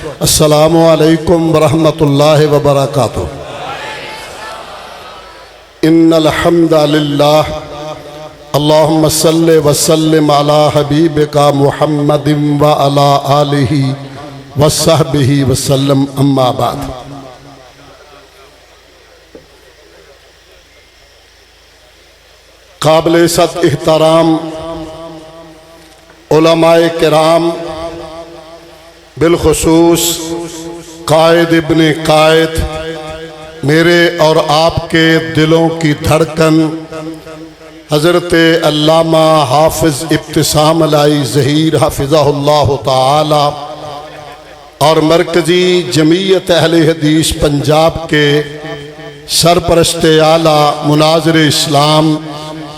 السلام علیکم ورحمۃ اللہ وبرکاتہ۔ ان الحمد للہ اللہم صلی وسلم علی حبیبک محمد وعلی آلہ وصحبہ وسلم، اما بعد۔ قابل عزت احترام علماء کرام، بالخصوص قائد ابن قائد، میرے اور آپ کے دلوں کی دھڑکن حضرت علامہ حافظ ابتسام علی ظہیر حفظہ اللہ تعالی اور مرکزی جمعیت اہل حدیث پنجاب کے سرپرست اعلیٰ مناظر اسلام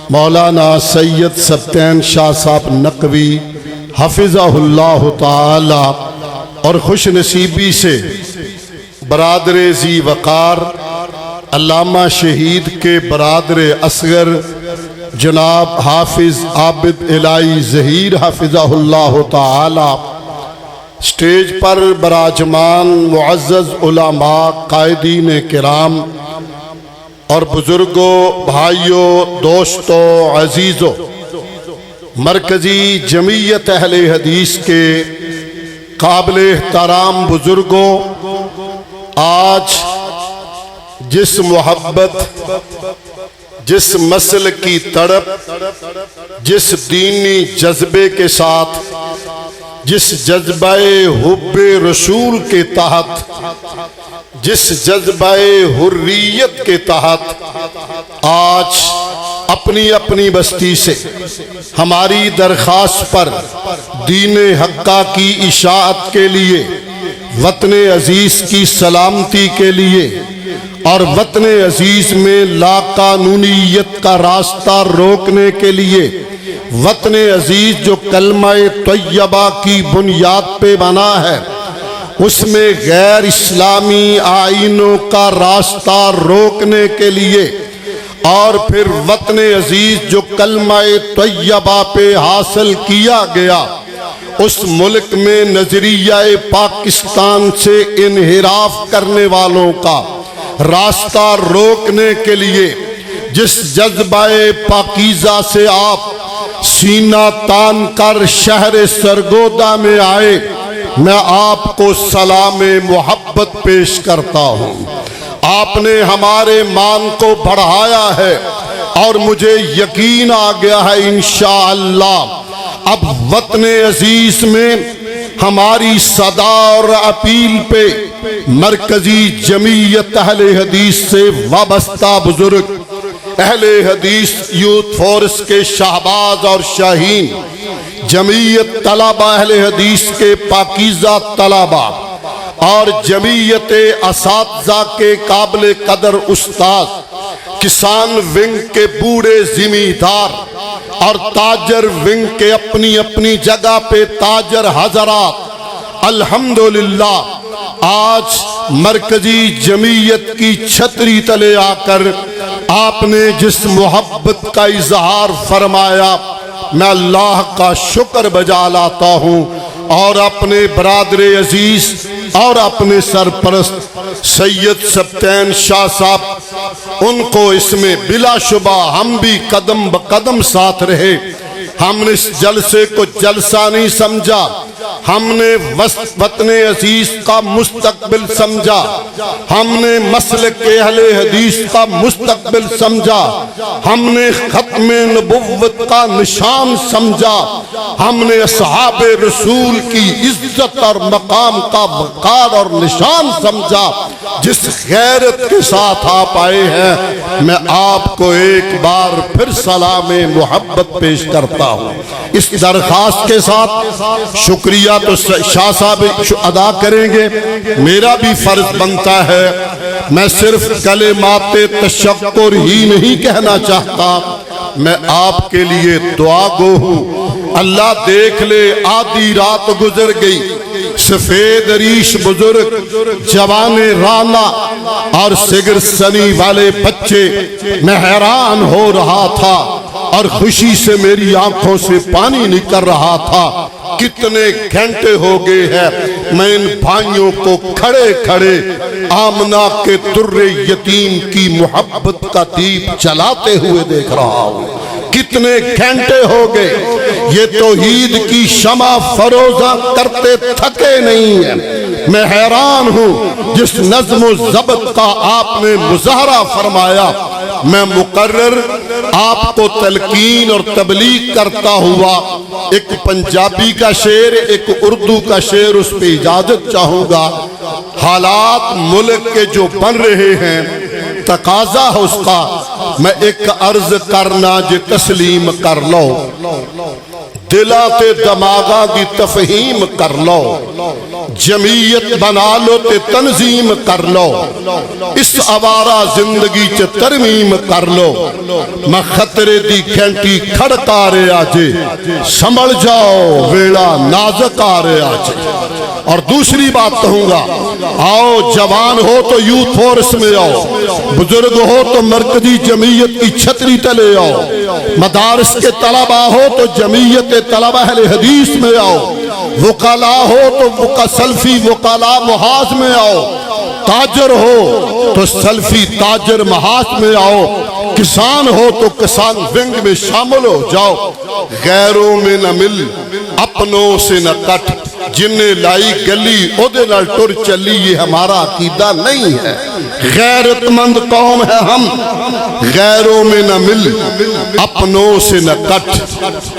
مولانا سید سبتین شاہ صاحب نقوی حفظہ اللہ تعالی اور خوش نصیبی سے برادر ذی وقار علامہ شہید کے برادر اصغر جناب حافظ عابد الہی ظہیر حفظہ اللہ تعالی، سٹیج پر براجمان معزز علماء، قائدین کرام اور بزرگوں، بھائیوں، دوستوں، عزیزوں، مرکزی جمعیت اہل حدیث کے قابل احترام بزرگوں، آج جس محبت، جس مسل کی تڑپ، جس دینی جذبے کے ساتھ، جس جذبہ حب رسول کے تحت، جس جذبہ حریت کے تحت آج اپنی اپنی بستی سے ہماری درخواست پر دین حقہ کی اشاعت کے لیے، وطن عزیز کی سلامتی کے لیے اور وطن عزیز میں لاقانونیت کا راستہ روکنے کے لیے، وطن عزیز جو کلمہ طیبہ کی بنیاد پہ بنا ہے، اس میں غیر اسلامی آئینوں کا راستہ روکنے کے لیے، اور پھر وطن عزیز جو کلمہ طیبہ پہ حاصل کیا گیا، اس ملک میں نظریہ پاکستان سے انحراف کرنے والوں کا راستہ روکنے کے لیے، جس جذبہ پاکیزہ سے آپ سینہ تان کر شہر سرگودا میں آئے، میں آپ کو سلام محبت پیش کرتا ہوں۔ آپ نے ہمارے مان کو بڑھایا ہے اور مجھے یقین آ گیا ہے انشاءاللہ اب وطن عزیز میں ہماری صدا اور اپیل پہ مرکزی جمعیت اہل حدیث سے وابستہ بزرگ، اہل حدیث یوتھ فورس کے شہباز اور شاہین، جمعیت طلبہ اہل حدیث کے پاکیزہ طلبہ اور جمعیت اساتذہ کے قابل قدر استاد، کسان ونگ کے بوڑھے زمیندار اور تاجر ونگ کے اپنی اپنی جگہ پہ تاجر حضرات، الحمدللہ آج مرکزی جمعیت کی چھتری تلے آ کر آپ نے جس محبت کا اظہار فرمایا، میں اللہ کا شکر بجا لاتا ہوں اور اپنے برادر عزیز اور اپنے سرپرست سید سبتین شاہ صاحب، ان کو اس میں بلا شبہ ہم بھی قدم بقدم ساتھ رہے۔ ہم نے اس جلسے کو جلسہ نہیں سمجھا، ہم نے وطن عزیز کا مستقبل سمجھا، ہم نے مسلک اہل حدیث کا مستقبل سمجھا، ہم نے ختم نبوت کا نشان سمجھا، ہم نے اصحاب رسول کی عزت اور مقام کا وقار اور نشان سمجھا۔ جس غیرت کے ساتھ آپ آئے ہیں، میں آپ کو ایک بار پھر سلام محبت پیش کرتا ہوں۔ اس درخواست کے ساتھ شکریہ تو شاہ صاحب ادا کریں گے، میرا بھی فرض بنتا ہے، میں صرف کلمات تشکر ہی نہیں کہنا چاہتا، میں آپ کے لیے دعا گو ہوں۔ اللہ دیکھ لے آدھی رات گزر گئی، سفید ریش بزرگ، جوان رانا اور سگر سنی والے بچے، میں حیران ہو رہا تھا اور خوشی سے میری آنکھوں سے پانی نکل رہا تھا۔ کتنے گھنٹے ہو گئے ہیں میں ان بھائیوں کو کھڑے کھڑے آمنہ کے در یتیم کی محبت کا دیپ جلاتے ہوئے دیکھ رہا ہوں. کتنے گھنٹے ہو گئے یہ توحید کی شمع فروزہ کرتے تھکے نہیں ہیں. میں حیران ہوں جس نظم و ضبط کا آپ نے مظاہرہ فرمایا. میں مقرر آپ کو تلقین اور تبلیغ کرتا ہوا ایک پنجابی کا شعر ایک اردو کا شعر اس پہ اجازت چاہوں گا. حالات ملک کے جو بن رہے ہیں تقاضا ہے اس کا میں ایک عرض کرنا جے تسلیم کر لو دلا تے دماغا کی تفہیم کر لو جمعیت بنا لو تے تنظیم کر لو اس آوارہ زندگی چ ترمیم کر لو میں خطرے دی گھنٹی کھڑکا رہے آجے سنبھل جاؤ ویڑا نازک آ رہے آجے. اور دوسری بات کہوں گا آؤ جوان ہو تو یوتھ فورس میں آؤ بزرگ ہو تو مرکزی جمعیت کی چھتری تلے آؤ مدارس کے طلبہ ہو تو جمعیت طلبہ اہل حدیث میں آؤ وکلاء ہو تو سلفی وکلاء محاذ میں آؤ تاجر ہو تو سلفی تاجر محاذ میں آؤ کسان ہو تو کسان ونگ میں شامل ہو جاؤ. غیروں میں نہ مل اپنوں سے نہ کٹ جن نے لائی گلی اودے نال ٹر چلی یہ ہمارا عقیدہ نہیں ہے. غیرت مند قوم ہے ہم غیروں میں نہ مل اپنوں سے نہ کٹ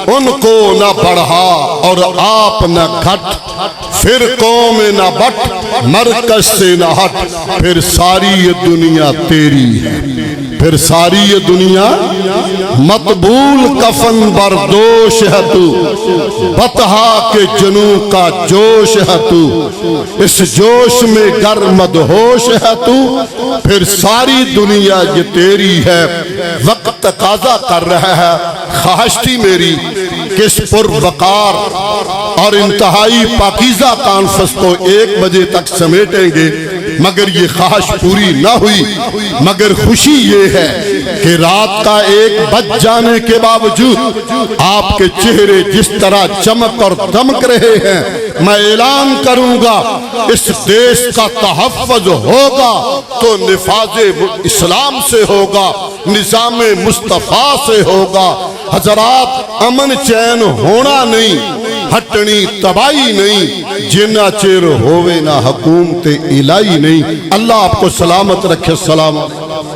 ان کو نہ بڑھا اور آپ نہ گھٹ فرقوں میں نہ بٹ مرکز سے نہ ہٹ پھر ساری یہ دنیا تیری ہے پھر ساری یہ دنیا مقبول کفن بردوش ہے تو بطحا کے جنوں کا جوش ہے تو اس جوش میں گر مدہوش ہے تو پھر ساری دنیا یہ تیری ہے. وقت تقاضا کر رہا ہے خواہش تھی میری کس پر وقار اور انتہائی پاکیزہ کانفرنس کو 1 بجے تک سمیٹیں گے مگر یہ خواہش پوری نہ ہوئی. مگر خوشی یہ ہے کہ رات کا 1 بج جانے کے باوجود آپ کے چہرے جس طرح چمک اور دمک رہے ہیں میں اعلان کروں گا اس دیش کا تحفظ ہوگا تو نفاذ اسلام سے ہوگا نظام مصطفیٰ سے ہوگا. حضرات امن چین ہونا نہیں ہٹنی تباہی نہیں جنہ چیر ہوئے نہ حکومت الہی نہیں. اللہ آپ کو سلامت رکھے. السلام